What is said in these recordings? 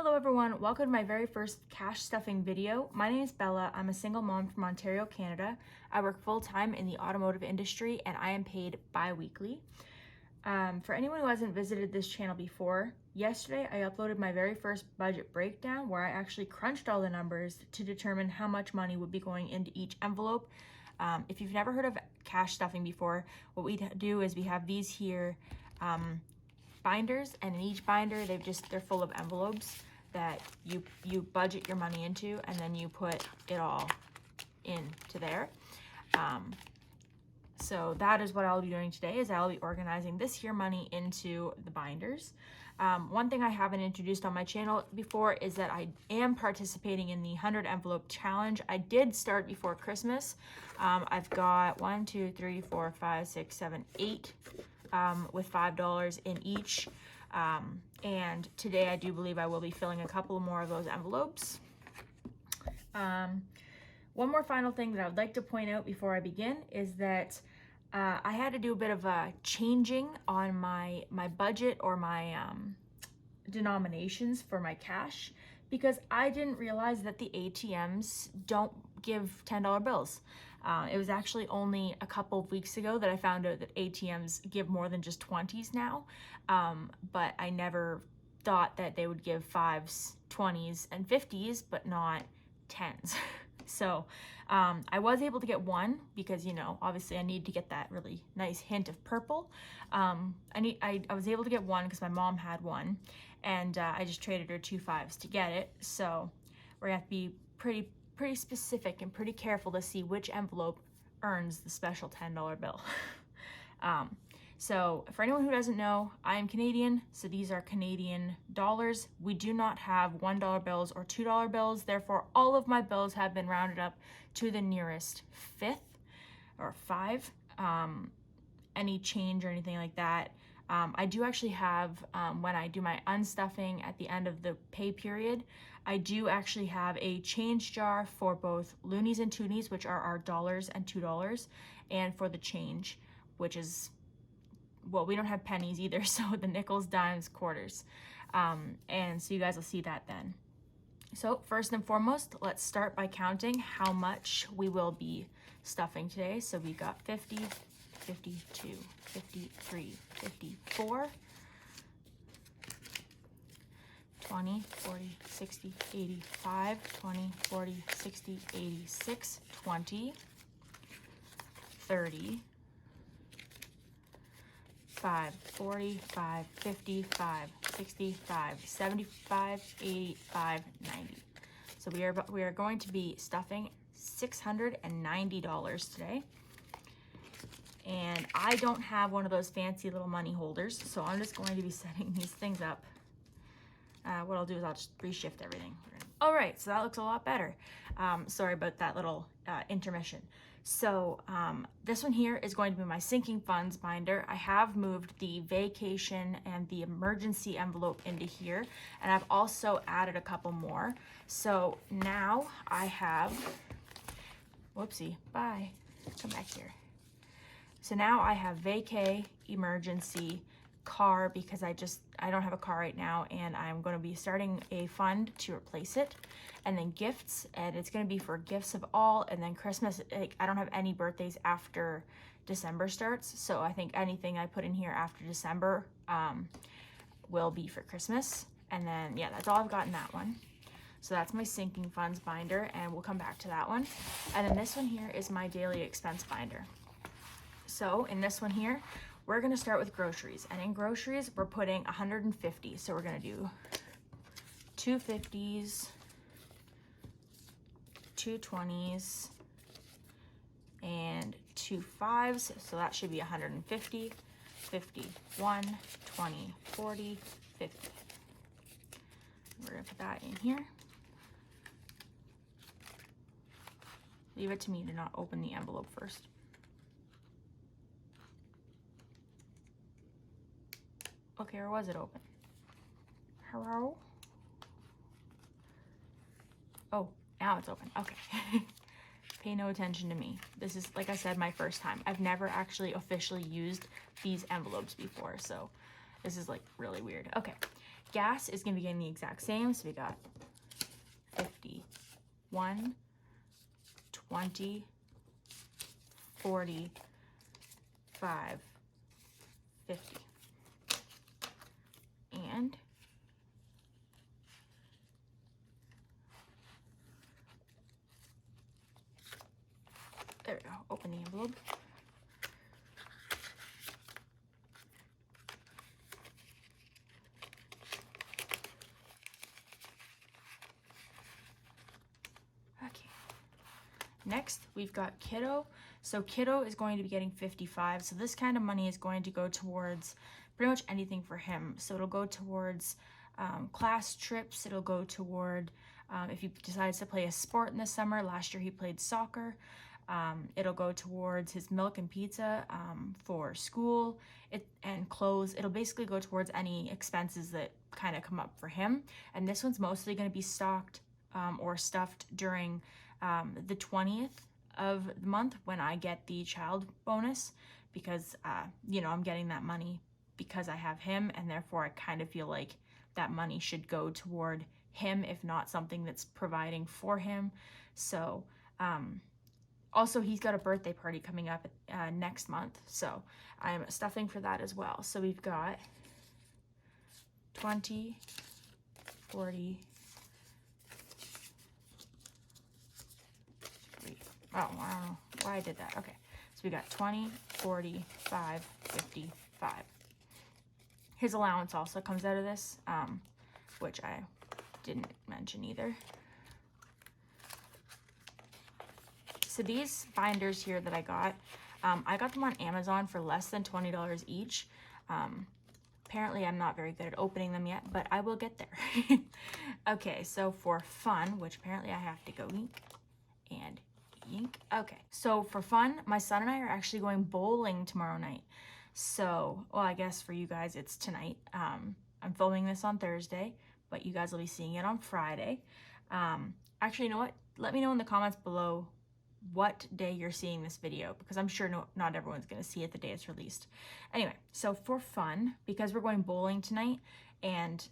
Hello everyone, welcome to my very first cash stuffing video. My name is Bella. I'm a single mom from Ontario, Canada. I work full-time in the automotive industry and I am paid bi-weekly. For anyone who hasn't visited this channel before, yesterday I uploaded my very first budget breakdown where I actually crunched all the numbers to determine how much money would be going into each envelope. If you've never heard of cash stuffing before, what we do is we have these here binders, and in each binder they're full of envelopes that you budget your money into, and then you put it all into there. So that is what I'll be doing today, is I'll be organizing this here money into the binders. One thing I haven't introduced on my channel before is that I am participating in the 100 envelope challenge. I did start before Christmas. I've got 1, 2, 3, 4, 5, 6, 7, 8 with $5 in each. And today I do believe I will be filling a couple more of those envelopes. One more final thing that I would like to point out before I begin is that I had to do a bit of a changing on my budget or my denominations for my cash, because I didn't realize that the ATMs don't give $10 bills. It was actually only a couple of weeks ago that I found out that ATMs give more than just 20s now, but I never thought that they would give 5s, 20s, and 50s, but not 10s. So I was able to get one because, you know, obviously I need to get that really nice hint of purple. I was able to get one because my mom had one, and I just traded her 2 5s to get it. So we're gonna have to be pretty specific and pretty careful to see which envelope earns the special $10 bill. So for anyone who doesn't know, I am Canadian, so these are Canadian dollars. We do not have $1 bills or $2 bills, therefore all of my bills have been rounded up to the nearest fifth or 5. Any change or anything like that. I do actually have, when I do my unstuffing at the end of the pay period, I do actually have a change jar for both loonies and toonies, which are our dollars and $2, and for the change, which is, well, we don't have pennies either, so the nickels, dimes, quarters. And so you guys will see that then. So first and foremost, let's start by counting how much we will be stuffing today. So we got 50, 52, 53, 54, 20, 40, 60, 85, 20, 40, 60, 86, 20, 30, 5, 40, 5, 55, 65, 75, 85, 90. So we are going to be stuffing $690 today. And I don't have one of those fancy little money holders, so I'm just going to be setting these things up. What I'll do is I'll just reshift everything. All right, so that looks a lot better. Sorry about that little intermission. So this one here is going to be my sinking funds binder. I have moved the vacation and the emergency envelope into here, and I've also added a couple more. So now I have, whoopsie, bye, come back here. So now I have vacay, emergency, car, because I don't have a car right now, and I'm going to be starting a fund to replace it, and then gifts, and it's going to be for gifts of all, and then Christmas. I don't have any birthdays after December starts, so I think anything I put in here after December will be for Christmas. And then yeah, that's all I've got in that one. So that's my sinking funds binder, and we'll come back to that one. And then this one here is my daily expense binder. So in this one here, we're gonna start with groceries, and in groceries, we're putting 150. So we're gonna do 2 50s, 2 20s, and 2 5s. So that should be 150, 50, 1, 20, 40, 50. We're gonna put that in here. Leave it to me to not open the envelope first. Okay, or was it open? Hello? Oh, now it's open. Okay. Pay no attention to me. This is, like I said, my first time. I've never actually officially used these envelopes before, so this is like really weird. Okay, gas is going to be getting the exact same. So we got 50, 1, 20, 40, 5, 50. And there we go. Open the envelope. Okay. Next, we've got Kiddo. So Kiddo is going to be getting 55. So this kind of money is going to go towards pretty much anything for him. So it'll go towards class trips. It'll go toward if he decides to play a sport in the summer. Last year he played soccer. It'll go towards his milk and pizza for school and clothes. It'll basically go towards any expenses that kind of come up for him. And this one's mostly going to be stocked or stuffed during the 20th of the month when I get the child bonus, because you know, I'm getting that money because I have him, and therefore I kind of feel like that money should go toward him, if not something that's providing for him. So also he's got a birthday party coming up next month, so I'm stuffing for that as well. So we've got 20, 40, oh, I don't know why I did that. Okay, so we got 20, 40, 5, 55. His allowance also comes out of this, which I didn't mention either. So these binders here that I got them on Amazon for less than $20 each. Apparently I'm not very good at opening them yet, but I will get there. Okay, so for fun, which apparently I have to go ink and ink. Okay, so for fun, my son and I are actually going bowling tomorrow night. So, well, I guess for you guys it's tonight. I'm filming this on Thursday, but you guys will be seeing it on Friday. Actually, you know what? Let me know in the comments below what day you're seeing this video, because I'm sure not everyone's going to see it the day it's released. Anyway, so for fun, because we're going bowling tonight, and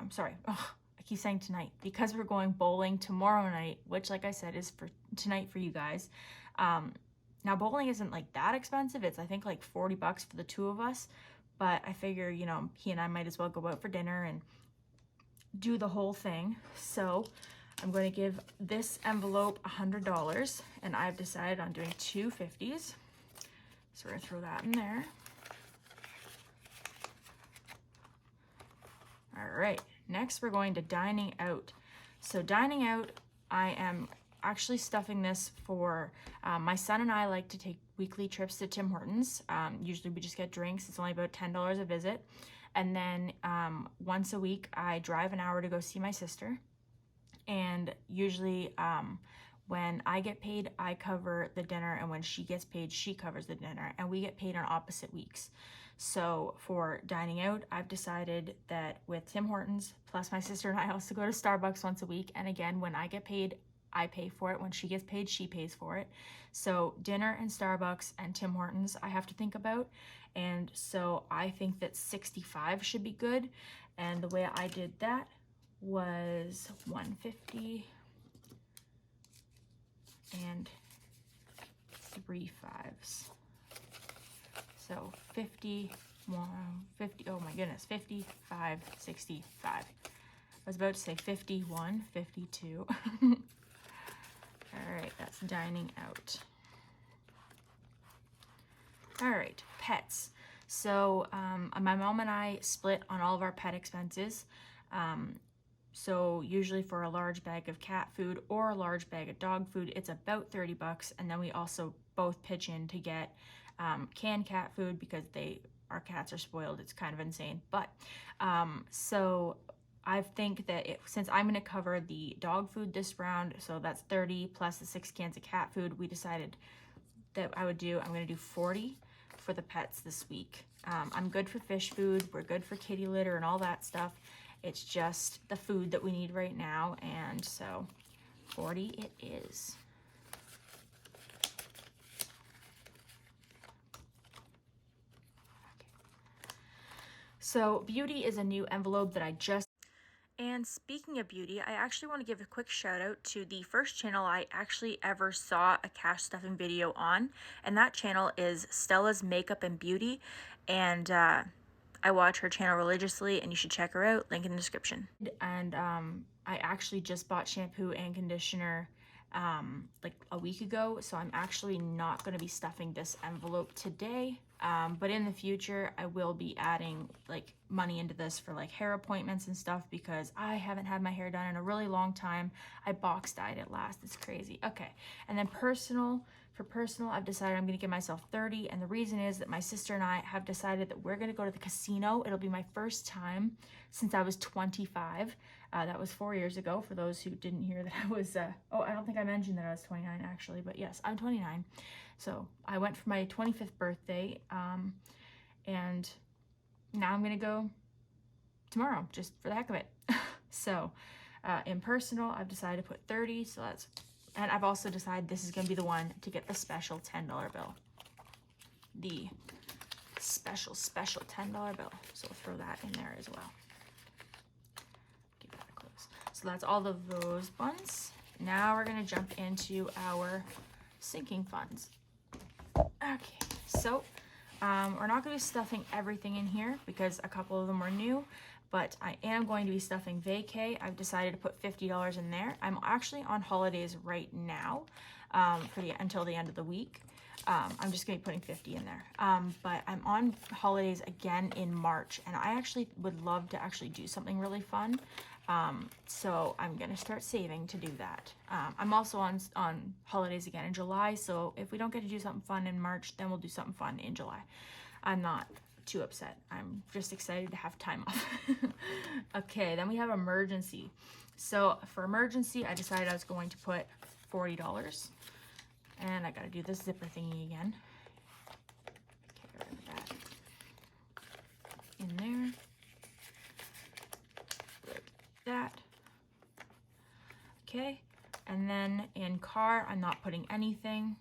sorry, I keep saying tonight, because we're going bowling tomorrow night, which, like I said, is for tonight for you guys. Now bowling isn't like that expensive. It's I think like 40 bucks for the two of us, but I figure, you know, he and I might as well go out for dinner and do the whole thing. So I'm going to give this envelope $100, and I've decided on doing 2 50s. So we're going to throw that in there. All right, next we're going to dining out. So dining out, I am actually stuffing this for my son and I like to take weekly trips to Tim Hortons. Usually we just get drinks. It's only about $10 a visit. And then once a week I drive an hour to go see my sister. And usually when I get paid, I cover the dinner, and when she gets paid, she covers the dinner, and we get paid on opposite weeks. So for dining out, I've decided that with Tim Hortons, plus my sister and I also go to Starbucks once a week. And again, when I get paid, I pay for it. When she gets paid, she pays for it. So dinner and Starbucks and Tim Hortons I have to think about. And so I think that 65 should be good. And the way I did that was 150 and 3 5s. So 50, oh my goodness, 55, 65. I was about to say 51, 52. All right, that's dining out. All right, pets. So my mom and I split on all of our pet expenses. So usually for a large bag of cat food or a large bag of dog food, it's about 30 bucks. And then we also both pitch in to get canned cat food because our cats are spoiled. It's kind of insane. But so I think that since I'm going to cover the dog food this round, so that's 30 plus the 6 cans of cat food, we decided that I'm going to do 40 for the pets this week. I'm good for fish food. We're good for kitty litter and all that stuff. It's just the food that we need right now, and so 40 it is. So Beauty is a new envelope that I just... And speaking of beauty, I actually want to give a quick shout out to the first channel I actually ever saw a cash stuffing video on, and that channel is Stella's Makeup and Beauty, and I watch her channel religiously, and you should check her out, link in the description. And I actually just bought shampoo and conditioner like a week ago, so I'm actually not going to be stuffing this envelope today, but in the future I will be adding like money into this for like hair appointments and stuff, because I haven't had my hair done in a really long time. I box dyed it last. It's crazy. Okay, and then personal. For personal, I've decided I'm going to give myself 30, and the reason is that my sister and I have decided that we're going to go to the casino. It'll be my first time since I was 25. That was 4 years ago, for those who didn't hear that I was, oh, I don't think I mentioned that I was 29 actually, but yes, I'm 29. So I went for my 25th birthday, and now I'm going to go tomorrow, just for the heck of it. So in personal, I've decided to put 30, so that's... And I've also decided this is going to be the one to get the special $10 bill. The special $10 bill. So we'll throw that in there as well. Give that a close. So that's all of those funds. Now we're going to jump into our sinking funds. Okay, so we're not going to be stuffing everything in here because a couple of them are new. But I am going to be stuffing vacay. I've decided to put $50 in there. I'm actually on holidays right now until the end of the week. I'm just going to be putting 50 in there. But I'm on holidays again in March, and I actually would love to actually do something really fun. So I'm going to start saving to do that. I'm also on holidays again in July, so if we don't get to do something fun in March, then we'll do something fun in July. I'm not too upset. I'm just excited to have time off. Okay, then we have emergency. So for emergency, I decided I was going to put $40. And I gotta do this zipper thingy again. Okay, get rid of that. In there. Like that. Okay, and then in car, I'm not putting anything.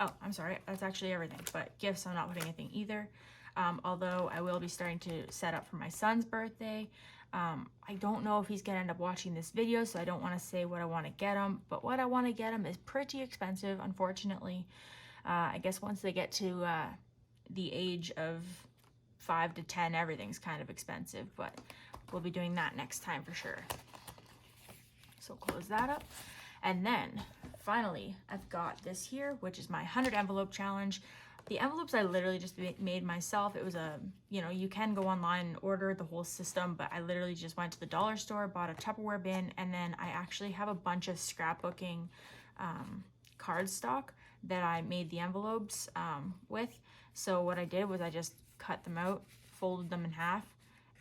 Oh, I'm sorry, that's actually everything. But gifts, I'm not putting anything either. Although I will be starting to set up for my son's birthday. I don't know if he's gonna end up watching this video, so I don't want to say what I want to get him, but what I want to get him is pretty expensive, unfortunately. I guess once they get to the age of 5 to 10, everything's kind of expensive, but we'll be doing that next time for sure. So close that up. And then finally, I've got this here, which is my 100 envelope challenge. The envelopes I literally just made myself. It was a, you can go online and order the whole system, but I literally just went to the dollar store, bought a Tupperware bin, and then I actually have a bunch of scrapbooking cardstock that I made the envelopes with. So what I did was I just cut them out, folded them in half,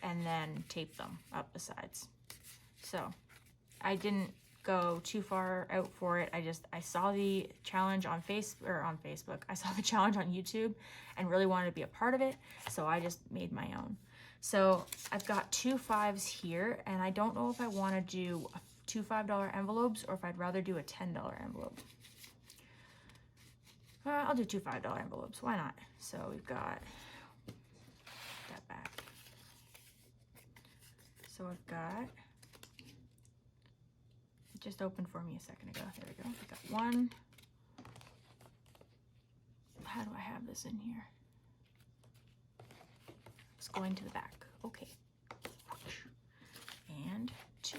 and then taped them up the sides. So I didn't go too far out for it. I saw the challenge on Facebook. I saw the challenge on YouTube and really wanted to be a part of it, so I just made my own. So I've got 2 5s here, and I don't know if I want to do 2 $5 envelopes or if I'd rather do a $10 envelope. I'll do 2 $5 envelopes. Why not? So we've got that back. So I've got... just opened for me a second ago. There we go. I got one. How do I have this in here? It's going to the back. Okay. And 2.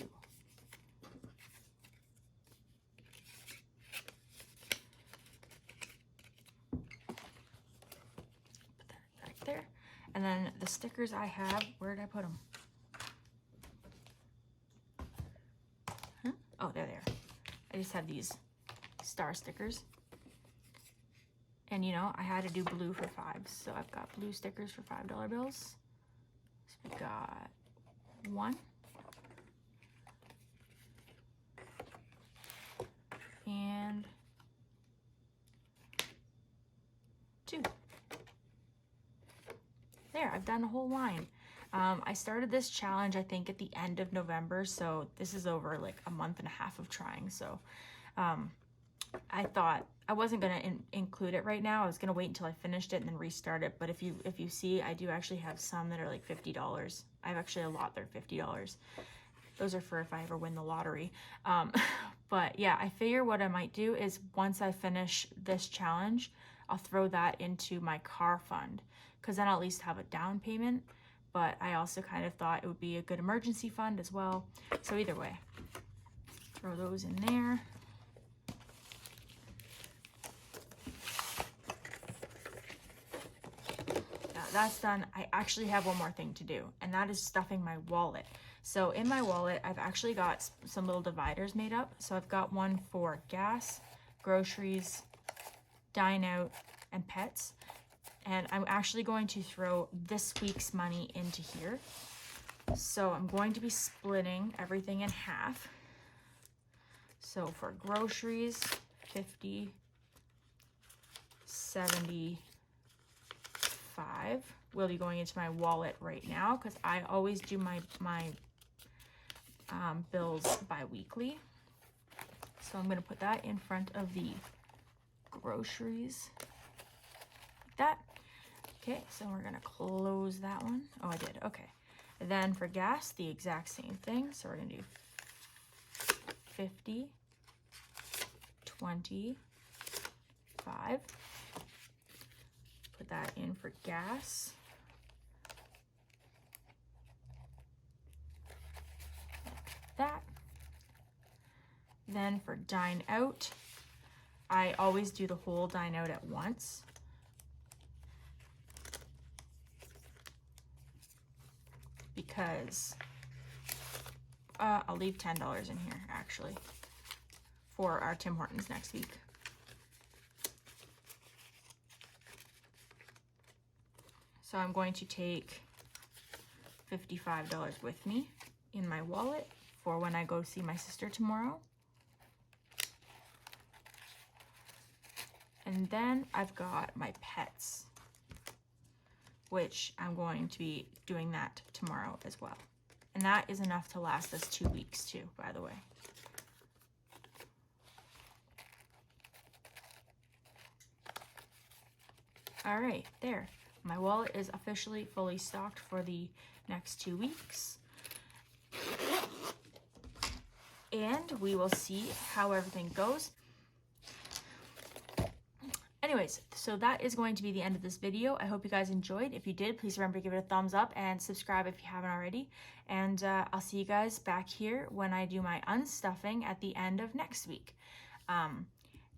Put that back there. And then the stickers I have, where did I put them? Oh, there they are. I just have these star stickers. And I had to do blue for 5s. So I've got blue stickers for $5 bills. So we've got 1. And 2. There, I've done a whole line. I started this challenge, I think, at the end of November, so this is over like a month and a half of trying. So I thought I wasn't going to include it right now. I was going to wait until I finished it and then restart it. But if you see, I do actually have some that are like $50. I have actually a lot that are $50. Those are for if I ever win the lottery. But yeah, I figure what I might do is once I finish this challenge, I'll throw that into my car fund, because then I'll at least have a down payment. But I also kind of thought it would be a good emergency fund as well. So either way, throw those in there. Now that's done. I actually have one more thing to do, and that is stuffing my wallet. So in my wallet, I've actually got some little dividers made up. So I've got one for gas, groceries, dine out, and pets. And I'm actually going to throw this week's money into here. So I'm going to be splitting everything in half. So for groceries, 50, 75 will be going into my wallet right now, because I always do my bills bi-weekly. So I'm going to put that in front of the groceries like that. Okay, so we're going to close that one. Oh, I did. Okay. Then for gas, the exact same thing. So we're going to do 50, 20, 5. Put that in for gas. That. Then for dine out, I always do the whole dine out at once. Because I'll leave $10 in here actually for our Tim Hortons next week. So I'm going to take $55 with me in my wallet for when I go see my sister tomorrow. And then I've got my pets, which I'm going to be doing that tomorrow as well. And that is enough to last us 2 weeks too, by the way. All right, there. My wallet is officially fully stocked for the next 2 weeks. And we will see how everything goes. Anyways, so that is going to be the end of this video. I hope you guys enjoyed. If you did, please remember to give it a thumbs up and subscribe if you haven't already. And I'll see you guys back here when I do my unstuffing at the end of next week.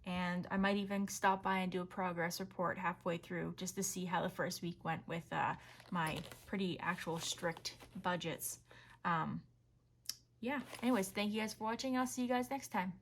And I might even stop by and do a progress report halfway through just to see how the first week went with my pretty actual strict budgets. Yeah, anyways, thank you guys for watching. I'll see you guys next time.